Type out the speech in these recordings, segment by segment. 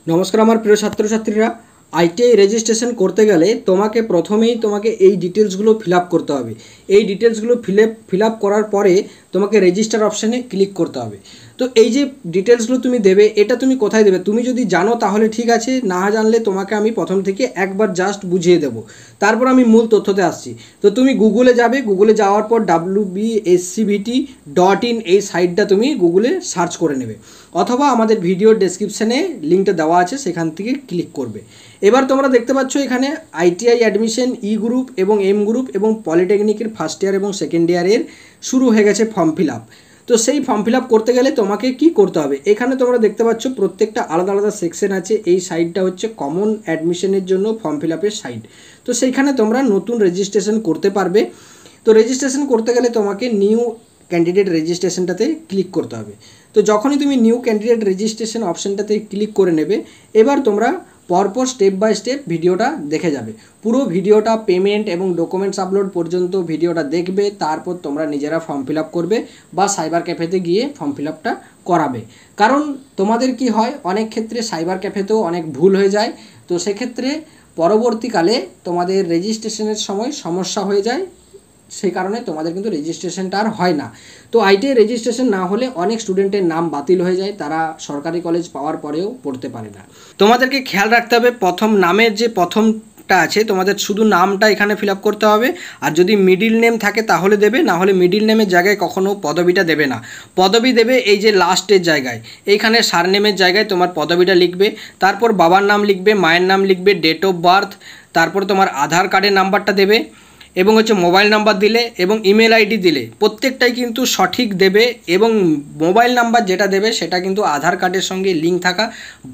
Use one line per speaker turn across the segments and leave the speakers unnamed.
নমস্কার আমার প্রিয় ছাত্রছাত্রীরা, আইটিআই রেজিস্ট্রেশন করতে গেলে তোমাকে প্রথমেই এই ডিটেলসগুলো ফিল আপ করতে হবে। এই ডিটেলসগুলো ফিল আপ করার পরে তোমাকে রেজিস্টার অপশানে ক্লিক করতে হবে। তো এই যে ডিটেলসগুলো তুমি দেবে, এটা তুমি কোথায় দেবে? তুমি যদি জানো তাহলে ঠিক আছে, না জানলে তোমাকে আমি প্রথম থেকে একবার জাস্ট বুঝিয়ে দেবো, তারপর আমি মূল তথ্যতে আসছি। তো তুমি গুগলে যাবে, গুগলে যাওয়ার পর wbscvt.in এই সাইটটা তুমি গুগলে সার্চ করে নেবে, অথবা আমাদের ভিডিওর ডেসক্রিপশানে লিঙ্কটা দেওয়া আছে, সেখান থেকে ক্লিক করবে। এবার তোমরা দেখতে পাচ্ছ এখানে আইটিআই অ্যাডমিশন ই গ্রুপ এবং এম গ্রুপ এবং পলিটেকনিকের ফার্স্ট ইয়ার এবং সেকেন্ড ইয়ারের শুরু হয়ে গেছে ফর্ম ফিল আপ। তো সেই ফর্ম ফিল আপ করতে গেলে তোমাকে কি করতে হবে? এখানে তোমরা দেখতে পাচ্ছ প্রত্যেকটা আলাদা আলাদা সেকশন আছে। এই সাইটটা হচ্ছে কমন অ্যাডমিশনের জন্য ফর্ম ফিল আপের সাইট। তো সেইখানে তোমরা নতুন রেজিস্ট্রেশন করতে পারবে। তো রেজিস্ট্রেশন করতে গেলে তোমাকে নিউ ক্যান্ডিডেট রেজিস্ট্রেশনটাতে ক্লিক করতে হবে। তো যখনই তুমি নিউ ক্যান্ডিডেট রেজিস্ট্রেশন অপশানটাতে ক্লিক করে নেবে, এবার তোমরা পরপর স্টেপ বাই স্টেপ ভিডিওটা দেখে যাবে। পুরো ভিডিওটা পেমেন্ট এবং ডকুমেন্টস আপলোড পর্যন্ত ভিডিওটা দেখবে, তারপর তোমরা নিজেরা ফর্ম ফিল আপ করবে বা সাইবার ক্যাফেতে গিয়ে ফর্ম ফিল আপটা করাবে। কারণ তোমাদের কি হয়, অনেক ক্ষেত্রে সাইবার ক্যাফেতেও অনেক ভুল হয়ে যায়। তো সেক্ষেত্রে পরবর্তীকালে তোমাদের রেজিস্ট্রেশনের সময় সমস্যা হয়ে যায়, সেই কারণে তোমাদের কিন্তু রেজিস্ট্রেশনটা আর হয় না। তো আইটিআই রেজিস্ট্রেশন না হলে অনেক স্টুডেন্টের নাম বাতিল হয়ে যায়, তারা সরকারি কলেজ পাওয়ার পরেও পড়তে পারে না। তোমাদেরকে খেয়াল রাখতে হবে, প্রথম নামের যে প্রথমটা আছে তোমাদের শুধু নামটা এখানে ফিল আপ করতে হবে। আর যদি মিডিল নেম থাকে তাহলে দেবে, না হলে মিডিল নেমের জায়গায় কখনও পদবিটা দেবে না। পদবি দেবে এই যে লাস্টের জায়গায়, এইখানে সারনেমের জায়গায় তোমার পদবিটা লিখবে, তারপর বাবার নাম লিখবে, মায়ের নাম লিখবে, ডেট অফ বার্থ, তারপর তোমার আধার কার্ডের নাম্বারটা দেবে এবং মোবাইল নাম্বার দিলে এবং ইমেল আইডি দিলে প্রত্যেকটাই কিন্তু সঠিক দেবে। এবং মোবাইল নাম্বার যেটা দেবে সেটা কিন্তু আধার কার্ডের সঙ্গে লিঙ্ক থাকা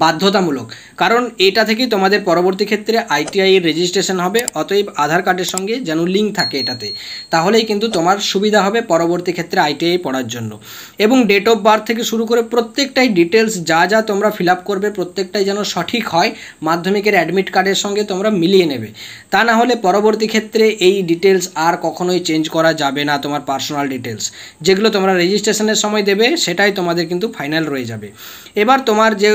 বাধ্যতামূলক, কারণ এটা থেকেই তোমাদের পরবর্তী ক্ষেত্রে আইটিআই এর রেজিস্ট্রেশন হবে। অতএব আধার কার্ডের সঙ্গে যেন লিঙ্ক থাকে এটাতে, তাহলেই কিন্তু তোমার সুবিধা হবে পরবর্তী ক্ষেত্রে আইটিআই পড়ার জন্য। এবং ডেট অফ বার্থ থেকে শুরু করে প্রত্যেকটাই ডিটেলস যা যা তোমরা ফিল আপ করবে প্রত্যেকটাই যেন সঠিক হয়, মাধ্যমিকের অ্যাডমিট কার্ডের সঙ্গে তোমরা মিলিয়ে নেবে। তা না হলে পরবর্তী ক্ষেত্রে এই ডিটেলস আর কখনোই চেঞ্জ করা যাবে না। তোমার পার্সোনাল ডিটেলস যেগুলো তোমরা রেজিস্ট্রেশনের সময় দেবে সেটাই তোমাদের কিন্তু ফাইনাল রয়ে যাবে। এবার তোমার যে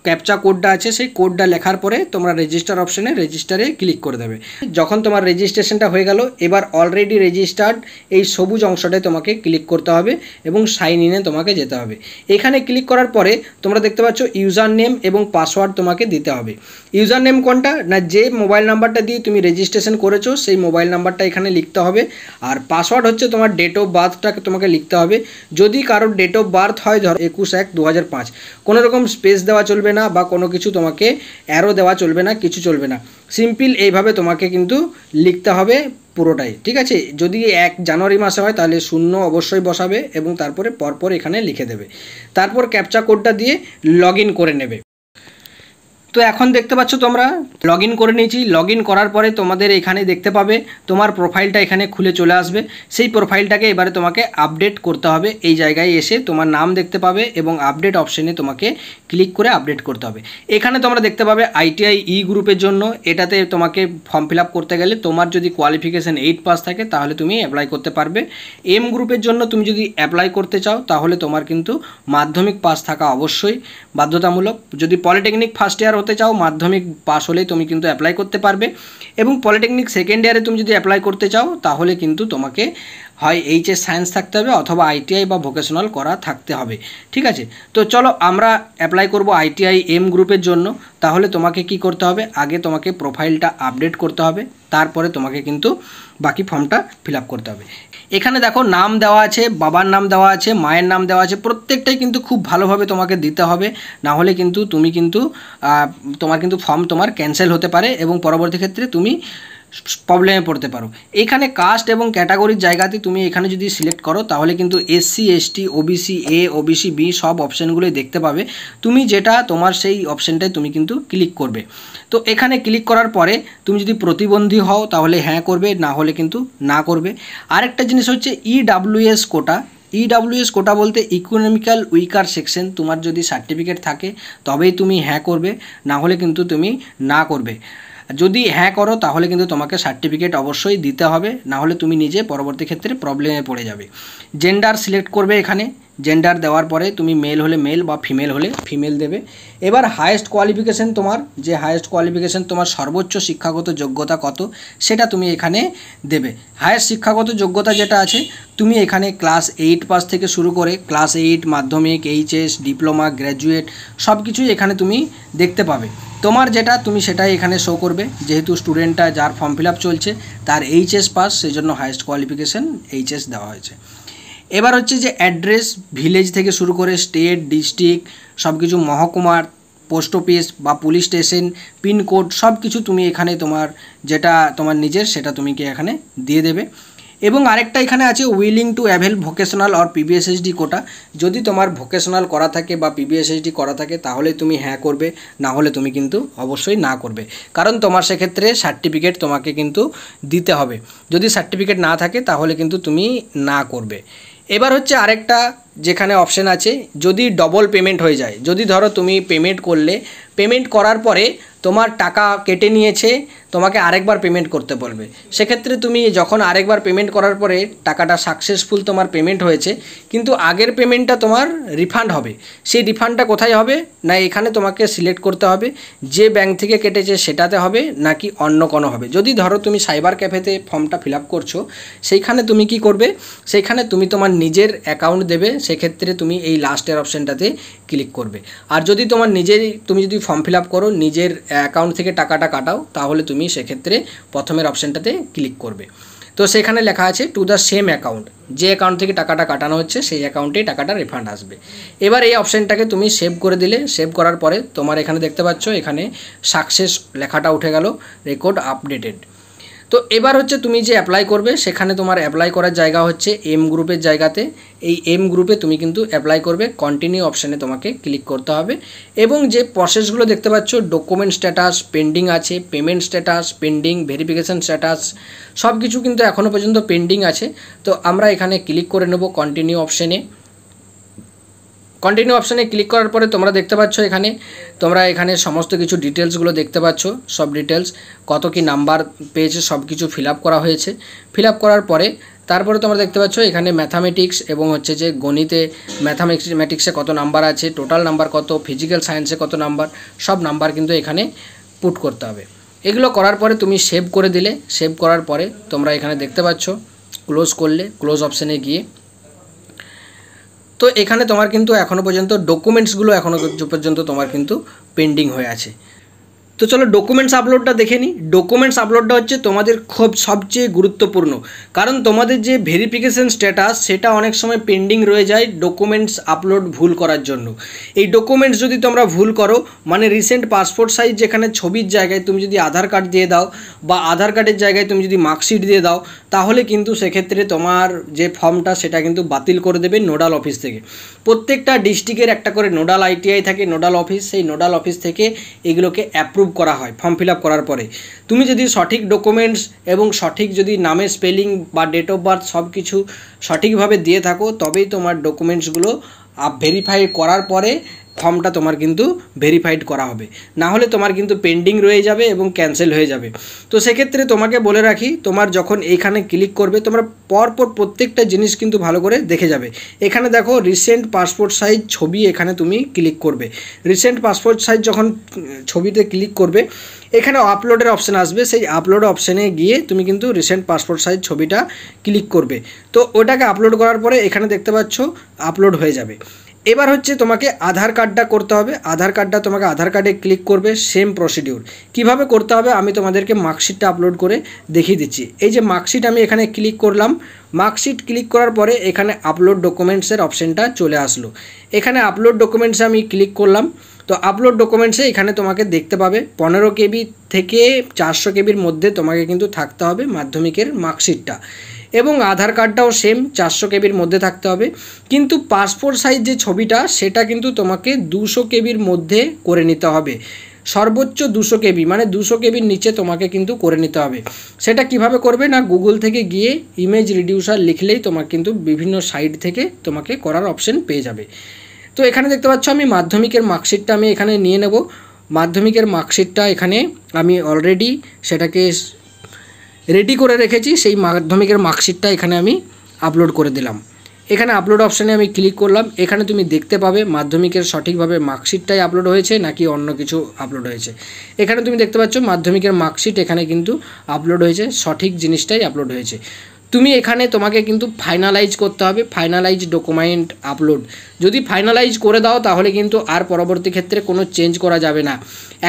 ক্যাপচা কোডটা আছে সেই কোডটা লেখার পরে তোমরা রেজিস্টার অপশানে রেজিস্টারে ক্লিক করে দেবে। যখন তোমার রেজিস্ট্রেশনটা হয়ে গেল, এবার অলরেডি রেজিস্টার্ড এই সবুজ অংশটায় তোমাকে ক্লিক করতে হবে এবং সাইন ইনে তোমাকে যেতে হবে। এখানে ক্লিক করার পরে তোমরা দেখতে পাচ্ছ ইউজার নেম এবং পাসওয়ার্ড তোমাকে দিতে হবে। ইউজার নেম কোনটা না, যে মোবাইল নাম্বারটা দিয়ে তুমি রেজিস্ট্রেশন করেছো সেই মোবাইল নাম্বারটা এখানে লিখতে হবে। আর পাসওয়ার্ড হচ্ছে তোমার ডেট অফ বার্থটাকে তোমাকে লিখতে হবে। যদি কারোর ডেট অফ বার্থ হয় ধরো 21/1/2005, কোনো রকম স্পেস দেওয়া চলবে না বা কোনো কিছু তোমাকে অ্যারো দেওয়া চলবে না, কিছু চলবে না। সিম্পল এইভাবে তোমাকে কিন্তু লিখতে হবে পুরোটাই, ঠিক আছে? যদি 1 জানুয়ারি মাসে হয় তাহলে 0 অবশ্যই বসাবে এবং তারপরে পরপর এখানে লিখে দেবে। তারপর ক্যাপচা কোডটা দিয়ে লগ ইন করে নেবে। তো এখন দেখতে পাচ্ছ তোমরা লগ ইন করে নিয়েছি। লগ ইন করার পরে তোমাদের এখানে দেখতে পাবে তোমার প্রোফাইলটা এখানে খুলে চলে আসবে। সেই প্রোফাইলটাকে এবারে তোমাকে আপডেট করতে হবে। এই জায়গায় এসে তোমার নাম দেখতে পাবে এবং আপডেট অপশানে তোমাকে ক্লিক করে আপডেট করতে হবে। এখানে তোমরা দেখতে পাবে আইটিআই ই গ্রুপের জন্য, এটাতে তোমাকে ফর্ম ফিল আপ করতে গেলে তোমার যদি কোয়ালিফিকেশান 8 পাস থাকে তাহলে তুমি অ্যাপ্লাই করতে পারবে। এম গ্রুপের জন্য তুমি যদি অ্যাপ্লাই করতে চাও তাহলে তোমার কিন্তু মাধ্যমিক পাস থাকা অবশ্যই বাধ্যতামূলক। যদি পলিটেকনিক ফার্স্ট ইয়ার হতে চাও মাধ্যমিক পাস হলেই তুমি কিন্তু অ্যাপ্লাই করতে পারবে। এবং পলিটেকনিক সেকেন্ড ইয়ারে তুমি যদি অ্যাপ্লাই করতে চাও তাহলে কিন্তু তোমাকে হয় এইচএস সায়েন্স থাকতে হবে অথবা আইটিআই বা ভোকেশনাল করা থাকতে হবে, ঠিক আছে? তো চলো আমরা অ্যাপ্লাই করব আইটিআই এম গ্রুপের জন্য। তাহলে তোমাকে কি করতে হবে, আগে তোমাকে প্রোফাইলটা আপডেট করতে হবে, তারপরে তোমাকে কিন্তু বাকি ফর্মটা ফিল আপ করতে হবে। এখানে দেখো নাম দেওয়া আছে, বাবার নাম দেওয়া আছে, মায়ের নাম দেওয়া আছে, প্রত্যেকটাই কিন্তু খুব ভালোভাবে তোমাকে দিতে হবে, না হলে কিন্তু তুমি কিন্তু তোমার কিন্তু ফর্ম তোমার ক্যান্সেল হতে পারে এবং পরবর্তী ক্ষেত্রে তুমি প্রবলেমে পড়তে পারো। এখানে কাস্ট এবং ক্যাটাগরির জায়গাতে তুমি এখানে যদি সিলেক্ট করো তাহলে কিন্তু SC ST OBC A OBC B সব অপশানগুলোই দেখতে পাবে। তুমি যেটা তোমার সেই অপশানটায় তুমি কিন্তু ক্লিক করবে। তো এখানে ক্লিক করার পরে তুমি যদি প্রতিবন্ধী হও তাহলে হ্যাঁ করবে, না হলে কিন্তু না করবে। আরেকটা জিনিস হচ্ছে ইডাব্লিউএস কোটা। ইডাব্লিউএস কোটা বলতে ইকোনমিক্যাল উইকার সেকশন, তোমার যদি সার্টিফিকেট থাকে তবেই তুমি হ্যাঁ করবে, না হলে কিন্তু তুমি না করবে। যদি হ্যাঁ করো তাহলে কিন্তু তোমাকে সার্টিফিকেট অবশ্যই দিতে হবে, না হলে তুমি নিজে পরবর্তী ক্ষেত্রে প্রবলেমে পড়ে যাবে। জেন্ডার সিলেক্ট করবে এখানে, জেন্ডার দেওয়ার পরে তুমি মেল হলে মেল বা ফিমেল হলে ফিমেল দেবে। এবার হায়েস্ট কোয়ালিফিকেশান তোমার, যে হায়েস্ট কোয়ালিফিকেশান তোমার সর্বোচ্চ শিক্ষাগত যোগ্যতা কত সেটা তুমি এখানে দেবে। হায়েস্ট শিক্ষাগত যোগ্যতা যেটা আছে তুমি এখানে ক্লাস 8 পাস থেকে শুরু করে ক্লাস 8, মাধ্যমিক, এইচএস, ডিপ্লোমা, গ্র্যাজুয়েট সব কিছুই এখানে তুমি দেখতে পাবে। তোমার যেটা তুমি সেটাই এখানে শো করবে, যেহেতু স্টুডেন্টটা যার ফর্ম ফিল আপ চলছে তার এইচএস পাস, সেই জন্য হায়েস্ট কোয়ালিফিকেশান এইচএস দেওয়া হয়েছে। এবার হচ্ছে যে অ্যাড্রেস, ভিলেজ থেকে শুরু করে স্টেট, ডিস্ট্রিক্ট সব কিছু, মহকুমার, পোস্ট অফিস বা পুলিশ স্টেশন, পিনকোড সব কিছু তুমি এখানে তোমার যেটা তোমার নিজের সেটা তুমি কি এখানে দিয়ে দেবে। এবং আরেকটা এখানে আছে willing to avail vocational or PBSSD quota. যদি তোমার ভোকেশনাল করা থাকে বা পিবিএসএসডি করা থাকে তাহলে তুমি হ্যাঁ করবে, না হলে তুমি কিন্তু অবশ্যই না করবে, কারণ তোমার সেক্ষেত্রে সার্টিফিকেট তোমাকে কিন্তু দিতে হবে। যদি সার্টিফিকেট না থাকে তাহলে কিন্তু তুমি না করবে। এবার হচ্ছে আরেকটা যেখানে অপশান আছে, যদি ডবল পেমেন্ট হয়ে যায়, যদি ধরো তুমি পেমেন্ট করলে, পেমেন্ট করার পরে তোমার টাকা কেটে নিয়েছে, তোমাকে আরেকবার পেমেন্ট করতে বলবে, সেক্ষেত্রে তুমি যখন আরেকবার পেমেন্ট করার পরে টাকাটা সাকসেসফুল তোমার পেমেন্ট হয়েছে, কিন্তু আগের পেমেন্টটা তোমার রিফান্ড হবে। সেই রিফান্ডটা কোথায় হবে না, এখানে তোমাকে সিলেক্ট করতে হবে যে ব্যাংক থেকে কেটেছে সেটাতে হবে নাকি অন্য কোনো হবে। যদি ধরো তুমি সাইবার ক্যাফেতে ফর্মটা ফিল আপ করছো, সেইখানে তুমি কি করবে, সেইখানে তুমি তোমার নিজের অ্যাকাউন্ট দেবে, সেক্ষেত্রে তুমি এই লাস্টের অপশানটাতে ক্লিক করবে। আর যদি তোমার তুমি যদি ফর্ম ফিল আপ করো নিজের অ্যাকাউন্ট থেকে টাকাটা কাটাও, তাহলে তুমি সেক্ষেত্রে প্রথমের অপশানটাতে ক্লিক করবে। তো সেখানে লেখা আছে টু দ্য সেম অ্যাকাউন্ট, যে অ্যাকাউন্ট থেকে টাকাটা কাটানো হচ্ছে সেই অ্যাকাউন্টেই টাকাটা রিফান্ড আসবে। এবার এই অপশানটাকে তুমি সেভ করে দিলে, সেভ করার পরে তোমার এখানে দেখতে পাচ্ছ এখানে সাকসেস লেখাটা উঠে গেল, রেকর্ড আপডেটেড। তো এবার হচ্ছে তুমি যে অ্যাপ্লাই করবে, সেখানে তোমার অ্যাপ্লাই করার জায়গা হচ্ছে এম গ্রুপের জায়গাতে। এই এম গ্রুপে তুমি কিন্তু অ্যাপ্লাই করবে, কন্টিনিউ অপশানে তোমাকে ক্লিক করতে হবে। এবং যে প্রসেসগুলো দেখতে পাচ্ছ, ডকুমেন্ট স্ট্যাটাস পেন্ডিং আছে, payment status pending, verification status সব কিছু কিন্তু এখনও পর্যন্ত পেন্ডিং আছে। তো আমরা এখানে ক্লিক করে নেব কন্টিনিউ অপশানে। কন্টিনিউ অপশানে ক্লিক করার পরে তোমরা দেখতে পাচ্ছ তোমরা এখানে সমস্ত কিছু ডিটেলসগুলো দেখতে পাচ্ছ, সব ডিটেলস কত কি নাম্বার পেয়েছে সব কিছু ফিল আপ করা হয়েছে। ফিল আপ করার পরে তারপরে তোমরা দেখতে পাচ্ছ এখানে ম্যাথামেটিক্স এবং হচ্ছে যে গণিতে ম্যাথমেটিক্সে কত নাম্বার আছে, টোটাল নাম্বার কত, ফিজিক্যাল সায়েন্সে কত নাম্বার, সব নাম্বার কিন্তু এখানে পুট করতে হবে। এগুলো করার পরে তুমি সেভ করে দিলে, সেভ করার পরে তোমরা এখানে দেখতে পাচ্ছ ক্লোজ করলে, ক্লোজ অপশানে গিয়ে তো এখানে তোমার কিন্তু এখনও পর্যন্ত ডকুমেন্টসগুলো এখনও পর্যন্ত তোমার কিন্তু পেন্ডিং হয়ে আছে। তো চলো ডকুমেন্টস আপলোডটা দেখে নিই। ডকুমেন্টস আপলোডটা হচ্ছে তোমাদের খুব সবচেয়ে গুরুত্বপূর্ণ, কারণ তোমাদের যে ভেরিফিকেশান স্ট্যাটাস সেটা অনেক সময় পেন্ডিং রয়ে যায় ডকুমেন্টস আপলোড ভুল করার জন্য। এই ডকুমেন্টস যদি তোমরা ভুল করো, মানে রিসেন্ট পাসপোর্ট সাইজ যেখানে ছবির জায়গায় তুমি যদি আধার কার্ড দিয়ে দাও বা আধার কার্ডের জায়গায় তুমি যদি মার্কশিট দিয়ে দাও, তাহলে কিন্তু সেক্ষেত্রে তোমার যে ফর্মটা সেটা কিন্তু বাতিল করে দেবে নোডাল অফিস থেকে। প্রত্যেকটা ডিস্ট্রিক্টের একটা করে নোডাল আইটিআই থাকে, নোডাল অফিস, সেই নোডাল অফিস থেকে এগুলোকে অ্যাপ্রুভ করা হয় ফর্ম ফিল আপ করার পরে। তুমি যদি সঠিক ডকুমেন্টস এবং সঠিক যদি নামের স্পেলিং বা ডেট অফ বার্থ সব কিছু সঠিকভাবে দিয়ে থাকো, তবেই তোমার ডকুমেন্টসগুলো ভেরিফাই করার পরে ফর্মটা তোমার কিন্তু ভেরিফাইড করা হবে, না হলে তোমার কিন্তু পেন্ডিং রয়ে যাবে এবং ক্যান্সেল হয়ে যাবে। তো সেক্ষেত্রে তোমাকে বলে রাখি, তোমার যখন এইখানে ক্লিক করবে তোমরা পরপর প্রত্যেকটা জিনিস কিন্তু ভালো করে দেখে যাবে। এখানে দেখো রিসেন্ট পাসপোর্ট সাইজ ছবি, এখানে তুমি ক্লিক করবে। রিসেন্ট পাসপোর্ট সাইজ যখন ছবিতে ক্লিক করবে, এখানে আপলোডের অপশান আসবে, সেই আপলোড অপশানে গিয়ে তুমি কিন্তু রিসেন্ট পাসপোর্ট সাইজ ছবিটা ক্লিক করবে। তো ওটাকে আপলোড করার পরে এখানে দেখতে পাচ্ছ আপলোড হয়ে যাবে। এবার হচ্ছে তোমাকে আধার কার্ডটা করতে হবে। আধার কার্ডটা তোমাকে আধার কার্ডে ক্লিক করবে, সেম প্রসিডিউর। কিভাবে করতে হবে আমি তোমাদেরকে মার্কশিটটা আপলোড করে দেখিয়ে দিচ্ছি। এই যে মার্কশিট আমি এখানে ক্লিক করলাম, মার্কশিট ক্লিক করার পরে এখানে আপলোড ডকুমেন্টসের অপশানটা চলে আসলো। এখানে আপলোড ডকুমেন্টসে আমি ক্লিক করলাম। তো আপলোড ডকুমেন্টসে এখানে তোমাকে দেখতে পাবে 15 কেবি থেকে 400 কেবির মধ্যে তোমাকে কিন্তু থাকতে হবে মাধ্যমিকের মার্কশিটটা, এবং আধার কার্ডটাও সেম 400 কেবির মধ্যে থাকতে হবে। কিন্তু পাসপোর্ট সাইজ যে ছবিটা সেটা কিন্তু তোমাকে 200 কেবির মধ্যে করে নিতে হবে, সর্বোচ্চ 200 কেবি, মানে 200 কেবির নিচে তোমাকে কিন্তু করে নিতে হবে। সেটা কিভাবে করবে না, গুগল থেকে গিয়ে ইমেজ রিডিউসার লিখলেই তোমার কিন্তু বিভিন্ন সাইট থেকে তোমাকে করার অপশন পেয়ে যাবে। তো এখানে দেখতে পাচ্ছ আমি মাধ্যমিকের মার্কশিটটা আমি এখানে নিয়ে নেব। মাধ্যমিকের মার্কশিটটা এখানে আমি অলরেডি সেটাকে রেডি করে রেখেছি, সেই মাধ্যমিকের মার্কশিটটা এখানে আমি আপলোড করে দিলাম। এখানে আপলোড অপশানে আমি ক্লিক করলাম। এখানে তুমি দেখতে পাবে মাধ্যমিকের সঠিকভাবে মার্কশিটটাই আপলোড হয়েছে নাকি অন্য কিছু আপলোড হয়েছে। এখানে তুমি দেখতে পাচ্ছ মাধ্যমিকের মার্কশিট এখানে কিন্তু আপলোড হয়েছে, সঠিক জিনিসটাই আপলোড হয়েছে। তুমি এখানে তোমাকে কিন্তু ফাইনালাইজ করতে হবে, ফাইনালাইজ ডকুমেন্ট আপলোড। যদি ফাইনালাইজ করে দাও তাহলে কিন্তু আর পরবর্তী ক্ষেত্রে কোনো চেঞ্জ করা যাবে না।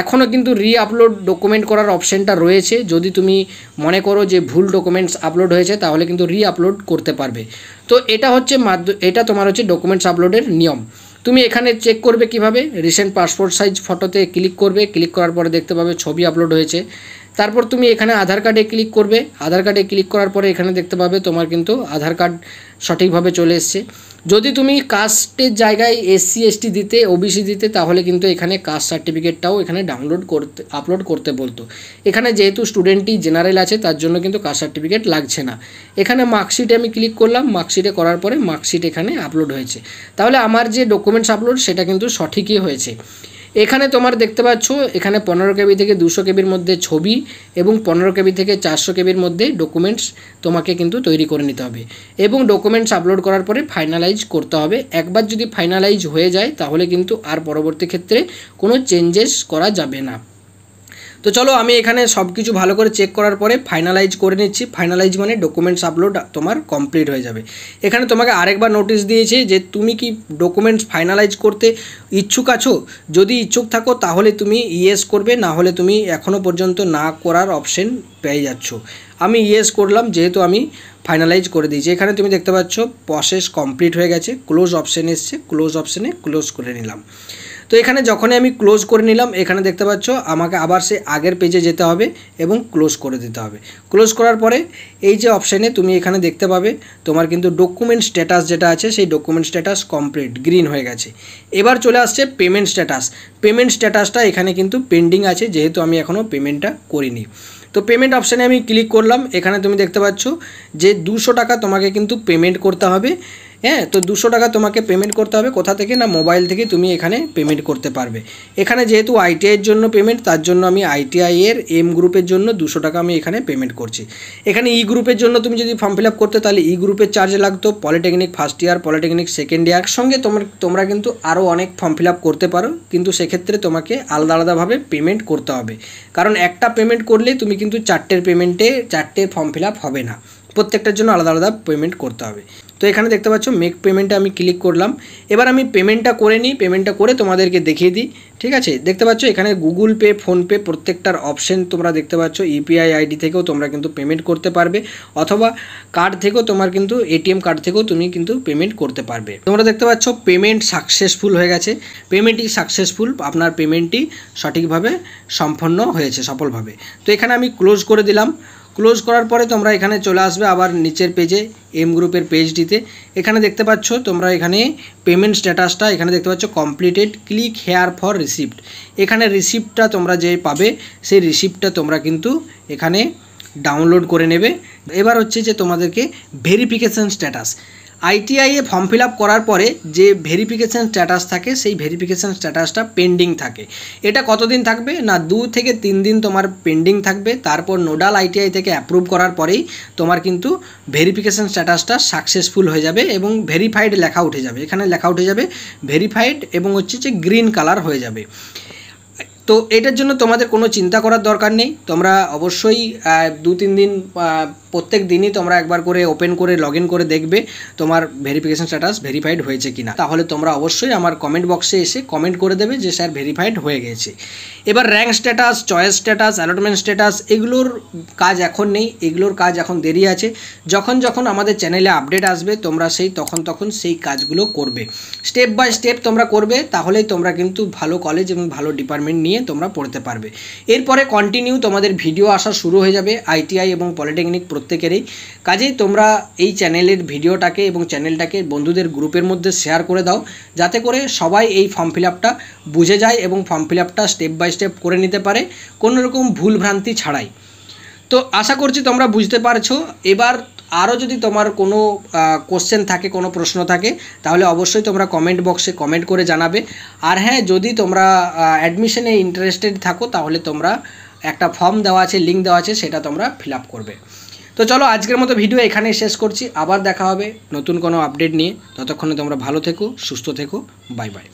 এখনও কিন্তু আপলোড ডকুমেন্ট করার অপশানটা রয়েছে। যদি তুমি মনে করো যে ভুল ডকুমেন্টস আপলোড হয়েছে তাহলে কিন্তু আপলোড করতে পারবে। তো এটা হচ্ছে এটা তোমার হচ্ছে ডকুমেন্টস আপলোডের নিয়ম। তুমি এখানে চেক করবে কিভাবে, রিসেন্ট পাসপোর্ট সাইজ ফটোতে ক্লিক করবে, ক্লিক করার পরে দেখতে পাবে ছবি আপলোড হয়েছে। তারপর তুমি এখানে আধার কার্ডে ক্লিক করবে, আধার কার্ডে ক্লিক করার পরে এখানে দেখতে পাবে তোমার কিন্তু আধার কার্ড সঠিকভাবে চলে এসছে। যদি তুমি কাস্টের জায়গায় SC ST দিতে, OBC দিতে, তাহলে কিন্তু এখানে কাস্ট সার্টিফিকেটটাও এখানে আপলোড করতে বলতো। এখানে যেহেতু স্টুডেন্টই জেনারেল আছে তার জন্য কিন্তু কাস্ট সার্টিফিকেট লাগছে না। এখানে মার্কশিটে আমি ক্লিক করলাম, মার্কশিটে করার পরে মার্কশিট এখানে আপলোড হয়েছে। তাহলে আমার যে ডকুমেন্টস আপলোড সেটা কিন্তু সঠিকই হয়েছে। এখানে তোমার দেখতে পাচ্ছ এখানে 15 KB থেকে 200 KBর মধ্যে ছবি এবং 15 KB থেকে 400 KBর মধ্যে ডকুমেন্টস তোমাকে কিন্তু তৈরি করে নিতে হবে এবং ডকুমেন্টস আপলোড করার পরে ফাইনালাইজ করতে হবে। একবার যদি ফাইনালাইজ হয়ে যায় তাহলে কিন্তু আর পরবর্তী ক্ষেত্রে কোনো চেঞ্জেস করা যাবে না। তো চলো আমি এখানে সব কিছু ভালো করে চেক করার পরে ফাইনালাইজ করে নিচ্ছি। ফাইনালাইজ মানে ডকুমেন্টস আপলোড তোমার কমপ্লিট হয়ে যাবে। এখানে তোমাকে আরেকবার নোটিশ দিয়েছে যে তুমি কি ডকুমেন্টস ফাইনালাইজ করতে ইচ্ছুক আছো। যদি ইচ্ছুক থাকো তাহলে তুমি ইয়েস করবে, না হলে তুমি এখনও পর্যন্ত না করার অপশন পেয়ে যাচ্ছ। আমি ইয়েস করলাম যেহেতু আমি ফাইনালাইজ করে দিয়েছি। এখানে তুমি দেখতে পাচ্ছ প্রসেস কমপ্লিট হয়ে গেছে, ক্লোজ অপশান এসছে, ক্লোজ অপশানে ক্লোজ করে নিলাম। তো এখানে যখনই আমি ক্লোজ করে নিলাম এখানে দেখতে পাচ্ছ আমাকে আবার সে আগের পেজে যেতে হবে এবং ক্লোজ করে দিতে হবে। ক্লোজ করার পরে এই যে অপশানে তুমি এখানে দেখতে পাবে তোমার কিন্তু ডকুমেন্ট স্ট্যাটাস যেটা আছে সেই ডকুমেন্ট স্ট্যাটাস কমপ্লিট গ্রিন হয়ে গেছে। এবার চলে আসছে পেমেন্ট স্ট্যাটাস। পেমেন্ট স্ট্যাটাসটা এখানে কিন্তু পেন্ডিং আছে যেহেতু আমি এখনও পেমেন্টটা করিনি। তো পেমেন্ট অপশানে আমি ক্লিক করলাম। এখানে তুমি দেখতে পাচ্ছ যে 200 টাকা তোমাকে কিন্তু পেমেন্ট করতে হবে। হ্যাঁ, তো 200 টাকা তোমাকে পেমেন্ট করতে হবে। কোথা থেকে না, মোবাইল থেকে তুমি এখানে পেমেন্ট করতে পারবে। এখানে যেহেতু ITIর জন্য পেমেন্ট তার জন্য আমি ITI এর M গ্রুপের জন্য 200 টাকা আমি এখানে পেমেন্ট করছি। এখানে E গ্রুপের জন্য তুমি যদি ফর্ম ফিল আপ করতে তাহলে E গ্রুপের চার্জ লাগতো, polytechnic first year, polytechnic second year সঙ্গে তোমরা কিন্তু আরও অনেক ফর্ম ফিল আপ করতে পারো, কিন্তু সেক্ষেত্রে তোমাকে আলাদা আলাদাভাবে পেমেন্ট করতে হবে। কারণ একটা পেমেন্ট করলে তুমি কিন্তু 4টের পেমেন্টে 4টে ফর্ম ফিল আপ হবে না, প্রত্যেকটার জন্য আলাদা আলাদা পেমেন্ট করতে হবে। তো এখানে দেখতে পাচ্ছ মেক পেমেন্টে আমি ক্লিক করলাম। এবার আমি পেমেন্টটা করে নিই, পেমেন্টটা করে তোমাদেরকে দেখিয়ে দিই। ঠিক আছে, দেখতে পাচ্ছ এখানে গুগল পে, ফোনপে প্রত্যেকটার অপশন তোমরা দেখতে পাচ্ছ। UPI ID থেকেও তোমরা কিন্তু পেমেন্ট করতে পারবে, অথবা কার্ড থেকেও তোমার কিন্তু ATM কার্ড থেকেও তুমি কিন্তু পেমেন্ট করতে পারবে। তোমরা দেখতে পাচ্ছ পেমেন্ট সাকসেসফুল হয়ে গেছে। পেমেন্টই সাকসেসফুল, আপনার পেমেন্টটি সঠিকভাবে সম্পন্ন হয়েছে সফলভাবে। তো এখানে আমি ক্লোজ করে দিলাম। ক্লোজ করার পরে তোমরা এখানে চলে আসবে আবার নিচের পেজে, M গ্রুপের পেজটিতে। এখানে দেখতে পাচ্ছ তোমরা এখানে পেমেন্ট স্ট্যাটাসটা এখানে দেখতে পাচ্ছ completed, click here for receipt. এখানে রিসিপ্টটা তোমরা যে পাবে সেই রিসিপ্টটা তোমরা কিন্তু এখানে ডাউনলোড করে নেবে। এবার হচ্ছে যে তোমাদেরকে ভেরিফিকেশান স্ট্যাটাস। ITI এ ফর্ম ফিল আপ করার পরে যে ভেরিফিকেশান স্ট্যাটাস থাকে সেই ভেরিফিকেশান স্ট্যাটাসটা পেন্ডিং থাকে। এটা কতদিন থাকবে না, 2 থেকে 3 দিন তোমার পেন্ডিং থাকবে। তারপর নোডাল ITI থেকে অ্যাপ্রুভ করার পরেই তোমার কিন্তু ভেরিফিকেশান স্ট্যাটাসটা সাকসেসফুল হয়ে যাবে এবং ভেরিফাইড লেখা উঠে যাবে। এখানে লেখা উঠে যাবে ভেরিফাইড এবং হচ্ছে যে গ্রিন কালার হয়ে যাবে। তো এটার জন্য তোমাদের কোনো চিন্তা করার দরকার নেই। তোমরা অবশ্যই 2-3 দিন প্রত্যেক দিনই তোমরা একবার করে ওপেন করে লগ ইন করে দেখবে তোমার ভেরিফিকেশান স্ট্যাটাস ভেরিফাইড হয়েছে কিনা। তাহলে তোমরা অবশ্যই আমার কমেন্ট বক্সে এসে কমেন্ট করে দেবে যে স্যার ভেরিফাইড হয়ে গেছে। এবার rank status, choice status, allotment status এগুলোর কাজ এখন নেই, এগুলোর কাজ এখন দেরি আছে। যখন যখন আমাদের চ্যানেলে আপডেট আসবে তোমরা তখন সেই কাজগুলো করবে, স্টেপ বাই স্টেপ তোমরা করবে। তাহলেই তোমরা কিন্তু ভালো কলেজ এবং ভালো ডিপার্টমেন্ট নিয়ে তোমরা পড়তে পারবে। এরপরে কন্টিনিউ তোমাদের ভিডিও আসা শুরু হয়ে যাবে ITI এবং পলিটেকনিক প্রত্যেকেরই। কাজেই তোমরা এই চ্যানেলের ভিডিওটাকে এবং চ্যানেলটাকে বন্ধুদের গ্রুপের মধ্যে শেয়ার করে দাও, যাতে করে সবাই এই ফর্ম ফিল আপটা বুঝে যায় এবং ফর্ম ফিল আপটা স্টেপ বাই স্টেপ করে নিতে পারে কোনো রকম ভুলভ্রান্তি ছাড়াই। তো আশা করছি তোমরা বুঝতে পারছো। এবার আরও যদি তোমার কোনো কোশ্চেন থাকে, কোনো প্রশ্ন থাকে, তাহলে অবশ্যই তোমরা কমেন্ট বক্সে কমেন্ট করে জানাবে। আর হ্যাঁ, যদি তোমরা অ্যাডমিশনে ইন্টারেস্টেড থাকো তাহলে তোমরা একটা ফর্ম দেওয়া আছে, লিঙ্ক দেওয়া আছে, সেটা তোমরা ফিল আপ করবে। তো চলো আজকের মতো ভিডিও এখানেই শেষ করছি, আবার দেখা হবে নতুন কোনো আপডেট নিয়ে। ততক্ষণে তোমরা ভালো থেকো, সুস্থ থেকো, বাই বাই।